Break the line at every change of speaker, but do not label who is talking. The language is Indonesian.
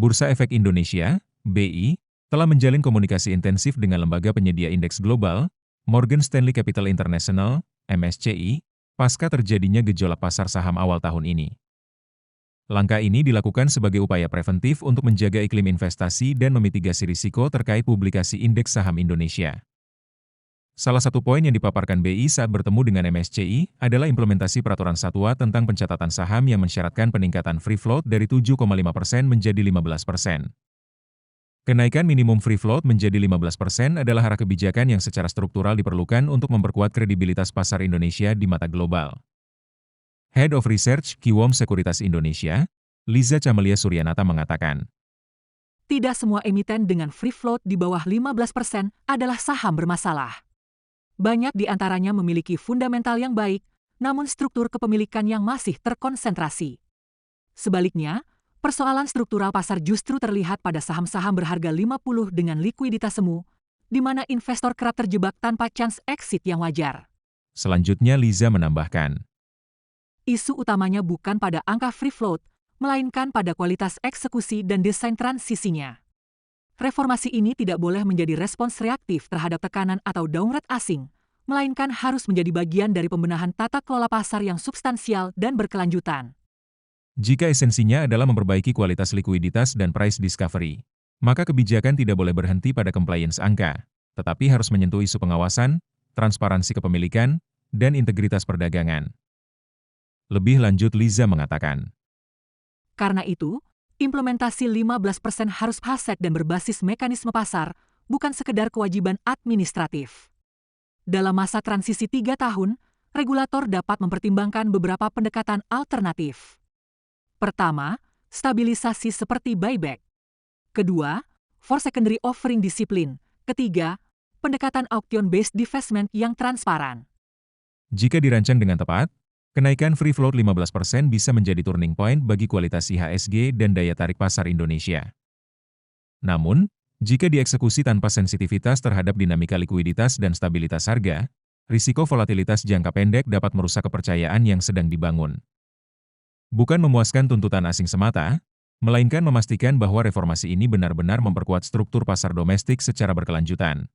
Bursa Efek Indonesia, BI, telah menjalin komunikasi intensif dengan lembaga penyedia indeks global, Morgan Stanley Capital International, MSCI, pasca terjadinya gejolak pasar saham awal tahun ini. Langkah ini dilakukan sebagai upaya preventif untuk menjaga iklim investasi dan memitigasi risiko terkait publikasi indeks saham Indonesia. Salah satu poin yang dipaparkan BI saat bertemu dengan MSCI adalah implementasi peraturan satwa tentang pencatatan saham yang mensyaratkan peningkatan free float dari 7,5% menjadi 15%. Kenaikan minimum free float menjadi 15% adalah arah kebijakan yang secara struktural diperlukan untuk memperkuat kredibilitas pasar Indonesia di mata global. Head of Research Kiwom Sekuritas Indonesia, Liza Camelia Suryanata mengatakan,
tidak semua emiten dengan free float di bawah 15% adalah saham bermasalah. Banyak di antaranya memiliki fundamental yang baik, namun struktur kepemilikan yang masih terkonsentrasi. Sebaliknya, persoalan struktural pasar justru terlihat pada saham-saham berharga 50 dengan likuiditas semu, di mana investor kerap terjebak tanpa chance exit yang wajar.
Selanjutnya Liza menambahkan,
isu utamanya bukan pada angka free float, melainkan pada kualitas eksekusi dan desain transisinya. Reformasi ini tidak boleh menjadi respons reaktif terhadap tekanan atau downgrade asing, melainkan harus menjadi bagian dari pembenahan tata kelola pasar yang substansial dan berkelanjutan.
jika esensinya adalah memperbaiki kualitas likuiditas dan price discovery, maka kebijakan tidak boleh berhenti pada compliance angka, tetapi harus menyentuh isu pengawasan, transparansi kepemilikan, dan integritas perdagangan. Lebih lanjut Liza mengatakan,
karena itu, implementasi 15% harus aset dan berbasis mekanisme pasar, bukan sekedar kewajiban administratif. Dalam masa transisi 3 tahun, regulator dapat mempertimbangkan beberapa pendekatan alternatif. Pertama, stabilisasi seperti buyback. Kedua, for secondary offering disiplin. Ketiga, pendekatan auction-based divestment yang transparan.
jika dirancang dengan tepat, kenaikan free float 15% bisa menjadi turning point bagi kualitas IHSG dan daya tarik pasar Indonesia. Namun, jika dieksekusi tanpa sensitivitas terhadap dinamika likuiditas dan stabilitas harga, risiko volatilitas jangka pendek dapat merusak kepercayaan yang sedang dibangun. Bukan memuaskan tuntutan asing semata, melainkan memastikan bahwa reformasi ini benar-benar memperkuat struktur pasar domestik secara berkelanjutan.